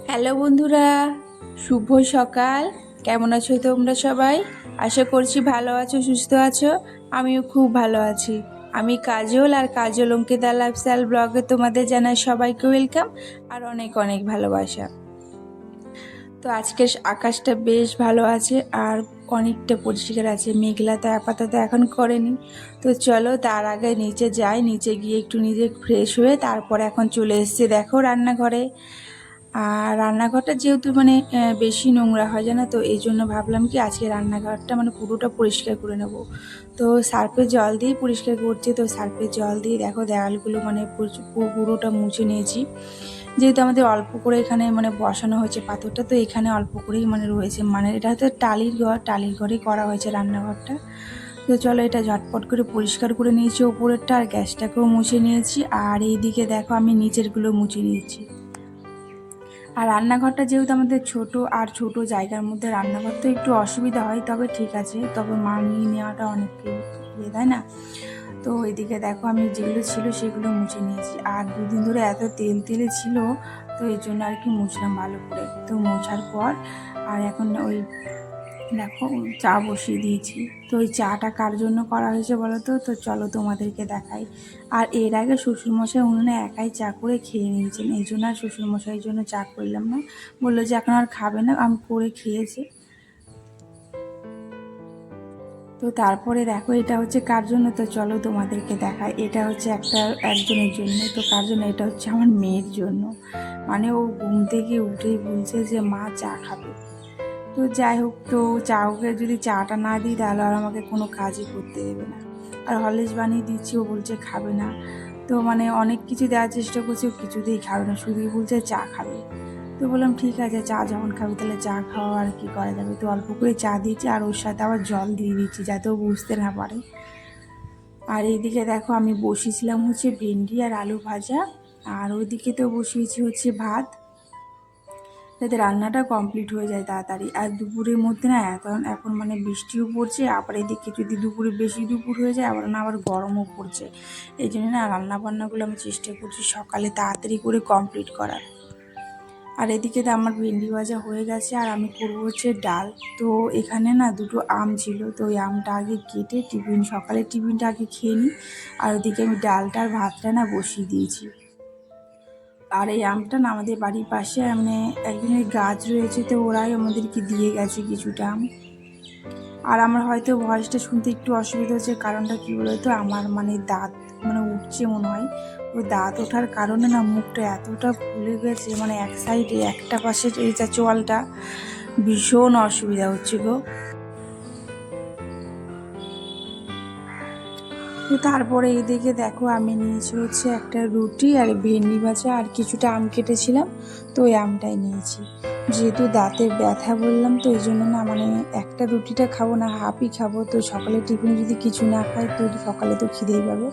Hello বন্ধুরা, শুভ সকাল। কেমন আছো তোমরা সবাই? আশা করছি ভালো আছো, সুস্থ আছো। আমিও খুব ভালো আছি। আমি কাজল, আর কাজল অঙ্কিতা লাইফস্টাইল ব্লগে তোমাদের জানাই সবাইকে ওয়েলকাম আর অনেক অনেক ভালোবাসা। তো আজকের আকাশটা বেশ ভালো আছে আর অনেকটা পরিষ্কার আছে, মেঘলা তো আপাতত এখন করেনি। তো চলো তার আগে নিচে যাই, নিচে গিয়ে একটু নিজে ফ্রেশ হয়ে তারপরে এখন চলে এসেছি দেখো রান্নাঘরে। আর রান্নাঘরটা যেহেতু বেশি নোংরা হয় জানো, তো এই জন্য ভাবলাম কি আজকে রান্নাঘরটা পুরোটা পরিষ্কার করে নেব। তো সার্ফের জল দিয়েই পরিষ্কার করছি। তো সার্ফের জল দিয়ে দেখো দেওয়ালগুলো পুরোটা মুছে নিয়েছি। যেহেতু আমাদের অল্প করে এখানে বসানো হয়েছে পাথরটা, তো এখানে অল্প করেই রয়েছে, এটা হচ্ছে টালির ঘর, টালির ঘরেই করা হয়েছে রান্নাঘরটা। তো চলো এটা ঝটপট করে পরিষ্কার করে নিয়েছি ওপরেরটা, আর গ্যাসটাকেও মুছে নিয়েছি। আর এইদিকে দেখো আমি নিচেরগুলো মুছে নিয়েছি। আর রান্নাঘরটা যেহেতু আমাদের ছোট, আর ছোট জায়গার মধ্যে রান্নাঘর তো একটু অসুবিধা হয়, তবে ঠিক আছে, তবে মানিয়ে নেওয়াটা অনেক তাই না। তো এদিকে দেখো আমি যেগুলো ছিল সেগুলো মুছে নিয়েছি। আর দুদিন ধরে এত তেল তেলে ছিল, তো এই জন্য আর কি মুছলাম ভালো করে। তো মোছার পর আর এখন ওই দেখো চা বসিয়ে দিয়েছি। তো ওই চাটা কার জন্য করা হয়েছে বলো তো? তো চলো তোমাদেরকে দেখাই। আর এর আগে শ্বশুরমশাই উনুনে একাই চা করে খেয়ে নিয়েছেন, এই জন্য আর শ্বশুরমশাইয়ের জন্য চা করলাম না। বললো যে এখন আর খাবে না, আমি করে খেয়েছি। তো তারপরে দেখো এটা হচ্ছে কার জন্য, তো চলো তোমাদেরকে দেখাই। এটা হচ্ছে একজনের জন্য। তো কার জন্য? এটা হচ্ছে আমার মেয়ের জন্য। ও ঘুম থেকে উঠেই বলছে যে মা চা খাবে। তো যাই হোক, তো ওকে যদি চাটা না দিই তাহলে আর আমাকে কোনো কাজই করতে দেবে না। আর হরলিক্স বানিয়ে দিচ্ছি, ও বলছে খাবে না। তো অনেক কিছু দেওয়ার চেষ্টা করছি, ও কিছুতেই খাবে না, শুধুই বলছে চা খাবে। তো বললাম ঠিক আছে, চা যখন খাবে তাহলে চা খাওয়া, আর কি করা যাবে। তো অল্প করে চা দিয়েছি, আর ওর সাথে আবার জল দিয়ে দিচ্ছি যাতে ও বুঝতে না পারে। আর এইদিকে দেখো আমি বসিয়েছিলাম হচ্ছে ভেন্ডি আর আলু ভাজা, আর ওইদিকে তো বসিয়েছি হচ্ছে ভাত, যাতে রান্নাটা কমপ্লিট হয়ে যায় তাড়াতাড়ি। আর দুপুরের মধ্যে না এখন বৃষ্টিও পড়ছে, আবার এদিকে যদি দুপুরে বেশি দুপুর হয়ে যায় আবার গরমও পড়ছে। এই জন্য না রান্নাবান্নাগুলো আমি চেষ্টা করছি সকালে তাড়াতাড়ি করে কমপ্লিট করার। আর এদিকে তো আমার ভেন্ডি ভাজা হয়ে গেছে, আর আমি করবো হচ্ছে ডাল। তো এখানে না দুটো আম ছিল, তো ওই আমটা আগে কেটে সকালের টিফিনটা আগে খেয়ে নিই। আর ওদিকে আমি ডালটা আর ভাতটা না বসিয়ে দিয়েছি। আর এই আমটা না আমাদের বাড়ির পাশে একজনের গাছ রয়েছে, তো ওরাই আমাদেরকে দিয়ে গেছে কিছুটা আম। আর আমার হয়তো ভয়েসটা শুনতে একটু অসুবিধা হচ্ছে, কারণটা কী বলতো, আমার দাঁত উঠছে মনে হয়। ওই দাঁত ওঠার কারণে না মুখটা এতটা ফুলে গেছে, এক সাইডে একটা পাশের এই যা চোয়ালটা ভীষণ অসুবিধা হচ্ছে গো। তো তারপরে এদিকে দেখো আমি নিয়েছি হচ্ছে একটা রুটি আর ভেন্ডি ভাজা, আর কিছুটা আম কেটেছিলাম, তো ওই আমটাই নিয়েছি। যেহেতু দাঁতের ব্যথা বললাম, তো এই জন্য না একটা রুটিটা খাবো না, হাফই খাবো। তো সকালে টিফিনে যদি কিছু না খাই তো সকালে তো খিদেই পাবে।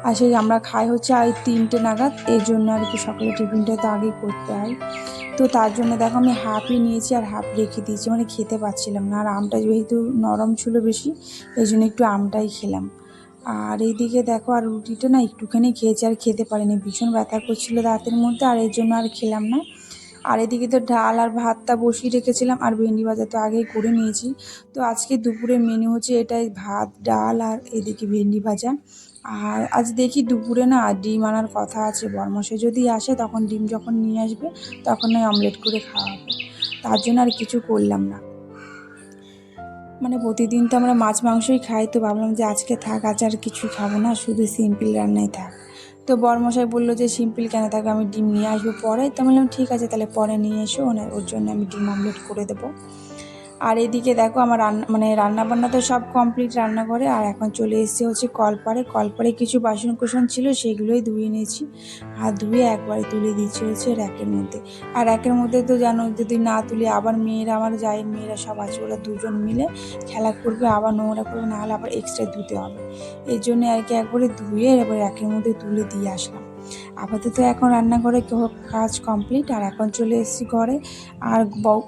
আর সেই আমরা খাই হচ্ছে আর 3টে নাগাদ, এই জন্য আর কি সকালে টিফিনটা তো আগেই করতে হয়। তো তার জন্য দেখো আমি হাফই নিয়েছি আর হাফ রেখে দিয়েছি, খেতে পাচ্ছিলাম না। আর আমটা যেহেতু নরম ছিল বেশি, এই জন্য একটু আমটাই খেলাম। আর এইদিকে দেখো আর রুটিটা না একটুখানি খেয়েছি, আর খেতে পারিনি, ভীষণ ব্যথা করছিলো দাঁতের মধ্যে, আর এর জন্য আর খেলাম না। আর এদিকে তো ডাল আর ভাতটা বসিয়ে রেখেছিলাম, আর ভেন্ডি ভাজা তো আগেই করে নিয়েছি। তো আজকে দুপুরের মেনু হচ্ছে এটাই, ভাত ডাল আর এদিকে ভেন্ডি ভাজা। আর আজ দেখি দুপুরে না ডিম আনার কথা আছে, বরমশাই যদি আসে তখন ডিম যখন নিয়ে আসবে তখন নয় অমলেট করে খাওয়া হবে। তার জন্য আর কিছু করলাম না। প্রতিদিন তো আমরা মাছ মাংসই খাই, তো ভাবলাম যে আজকে থাক, আজ আর কিছু খাবো না, শুধু সিম্পল রান্নাই থাক। তো বরমশাই বললো যে সিম্পল কেন থাকবে, আমি ডিম নিয়ে আসবো পরে। তো বললাম ঠিক আছে, তাহলে পরে নিয়ে এসো, ওর জন্য আমি ডিম অমলেট করে দেবো। আর এদিকে দেখো আমার রান্না বান্না তো সব কমপ্লিট রান্নাঘরে। আর এখন চলে এসেছে হচ্ছে কলপারে কিছু বাসন কুসন ছিল, সেগুলোই ধুয়ে নিয়েছি। আর ধুয়ে একবারে তুলে দিচ্ছি হচ্ছে র্যাকের মধ্যে। আর র্যাকের মধ্যে তো জানো, যদি না তুলে আবার আমার মেয়েরা সব আছে, ওরা দুজন মিলে খেলা করবে, আবার নোংরা করবে, নাহলে আবার এক্সট্রা ধুতে হবে। এই জন্য আর কি একবারে ধুয়ে এবার র্যাকের মধ্যে তুলে দিয়ে আসলাম। আপাতত এখন রান্নাঘরে কাজ কমপ্লিট, আর এখন চলে এসেছি ঘরে। আর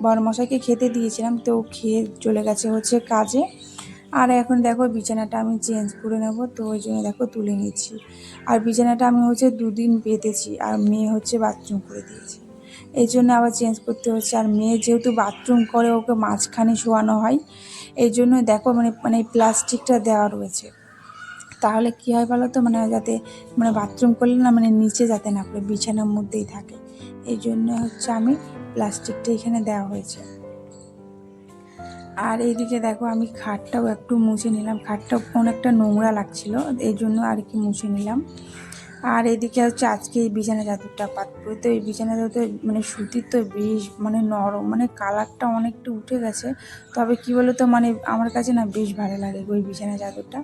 বরমশাইকে খেতে দিয়েছিলাম, তো খেয়ে চলে গেছে হচ্ছে কাজে। আর এখন দেখো বিছানাটা আমি চেঞ্জ করে নেব, তো ওই জন্য দেখো তুলে নিচ্ছি। আর বিছানাটা আমি হচ্ছে 2 দিন পেতেছি, আর মেয়ে হচ্ছে বাথরুম করে দিয়েছি। এই জন্য আবার চেঞ্জ করতে হচ্ছে। আর মেয়ে যেহেতু বাথরুম করে, ওকে মাঝখানে শোয়ানো হয়, এই জন্য দেখো মানে প্লাস্টিকটা দেওয়া রয়েছে। তাহলে কী হয় বলো তো, মানে যাতে মানে বাথরুম করলে না মানে নিচে যাতে না পড়ে, বিছানার মধ্যেই থাকে। এই জন্য হচ্ছে আমি প্লাস্টিকটা এখানে দেওয়া হয়েছে। আর এইদিকে দেখো আমি খাটটাও একটু মুছে নিলাম, খাটটা অনেকটা নোংরা লাগছিল, এই জন্য আর কি মুছে নিলাম। আর এদিকে হচ্ছে আজকে এই বিছানা চাদরটা পাতবো। তো এই বিছানা চাদর মানে সুতির তো বেশ মানে নরম, মানে কালারটা অনেকটা উঠে গেছে, তবে কি বলো তো মানে আমার কাছে না বেশ ভালো লাগে ওই বিছানা চাদরটা,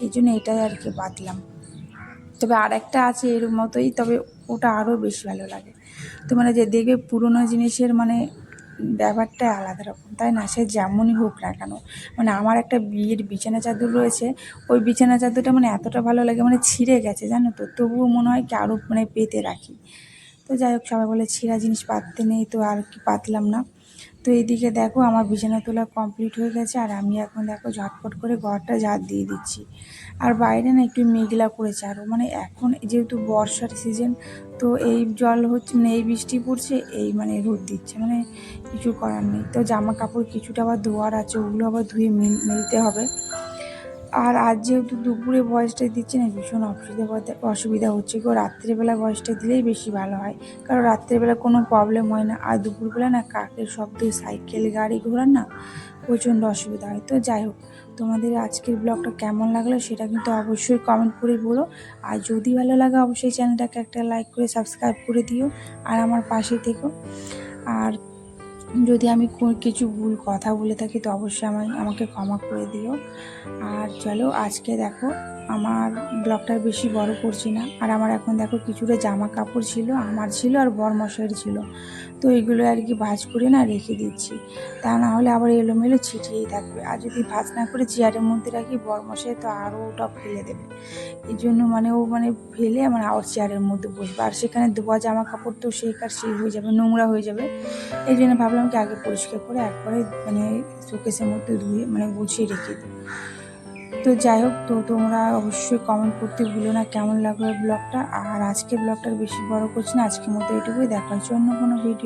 এই জন্য এটাই আর কি পাতলাম। তবে আর একটা আছে এর মতোই, তবে ওটা আরও বেশি ভালো লাগে। তো মানে যে দেখবে পুরোনো জিনিসের মানে ব্যাপারটা আলাদা রকম, তাই না? সে যেমনই হোক না কেন, মানে আমার একটা বিয়ের বিছানা চাদর রয়েছে, ওই বিছানা চাদরটা মানে এতটা ভালো লাগে, মানে ছিঁড়ে গেছে জানো তো, তবুও মনে হয় কি আরও মানে পেতে রাখি। তো যাই হোক, সবাই বলে ছেঁড়া জিনিস পাততে নেই, তো আর কি পাতলাম না। তো এইদিকে দেখো আমার বিছানা তোলা কমপ্লিট হয়ে গেছে, আর আমি এখন দেখো ঝটপট করে ঘরটা ঝাড় দিয়ে দিচ্ছি। আর বাইরে না একটু মেঘলা করেছে আরও, মানে এখন যেহেতু বর্ষার সিজন, তো এই জল হচ্ছে মানে এই বৃষ্টি পড়ছে, এই মানে রোদ দিচ্ছে, মানে কিছু করার নেই। তো জামা কাপড় কিছুটা আবার ধোয়ার আছে, ওগুলো আবার ধুয়ে মেলতে হবে। আর আজ যেহেতু দুপুরে ভয়েসটা দিচ্ছি না, ভীষণ অসুবিধা হচ্ছে গো। রাত্রেবেলা ভয়েসটা দিলেই বেশি ভালো হয়, কারণ রাত্রেবেলা কোনো প্রবলেম হয় না, আর দুপুরবেলা না কাকের শব্দ, সাইকেল গাড়ি ঘোড়ার না প্রচণ্ড অসুবিধা হয়। তো যাই হোক, তোমাদের আজকের ব্লগটা কেমন লাগলো সেটা কিন্তু অবশ্যই কমেন্ট করে বলো। আর যদি ভালো লাগে অবশ্যই চ্যানেলটাকে একটা লাইক করে সাবস্ক্রাইব করে দিও, আর আমার পাশে থেকো। আর যদি আমি কিছু ভুল কথা বলে থাকি তো অবশ্যই আমাকে ক্ষমা করে দিও। আর চলো আজকে দেখো আমার ব্লগটা বেশি বড় করছি না। আর আমার এখন দেখো কিছুটা জামা কাপড় ছিল, আমার ছিল আর বরমশাইয়ের ছিল, তো এগুলো আর কি ভাঁজ করে না রেখে দিচ্ছি, তা না হলে আবার এলোমেলো ছিটিয়েই থাকবে। আর যদি ভাঁজ না করে চেয়ারের মধ্যে রাখি, বরমশাই তো আরও ওটা ফেলে দেবে, এই জন্য মানে ও মানে ফেলে মানে আবার চেয়ারের মধ্যে বসবে, আর সেখানে ধোয়া জামা কাপড় তো সেই কার সেই হয়ে যাবে, নোংরা হয়ে যাবে। এই জন্য ভাবলাম কি আগে পরিষ্কার করে একবারে মানে শোকেসের মধ্যে ধুয়ে মানে গুছিয়ে রেখে দিই। তো যাই হোক, তো তোমরা অবশ্যই কমেন্ট করতে ভুলো না কেমন লাগলো ব্লগটা। আর আজকে ব্লগটা বেশি বড় করছি না, আজকের মতো এটুকুই, দেখা হচ্ছে অন্য কোনো ভিডিও।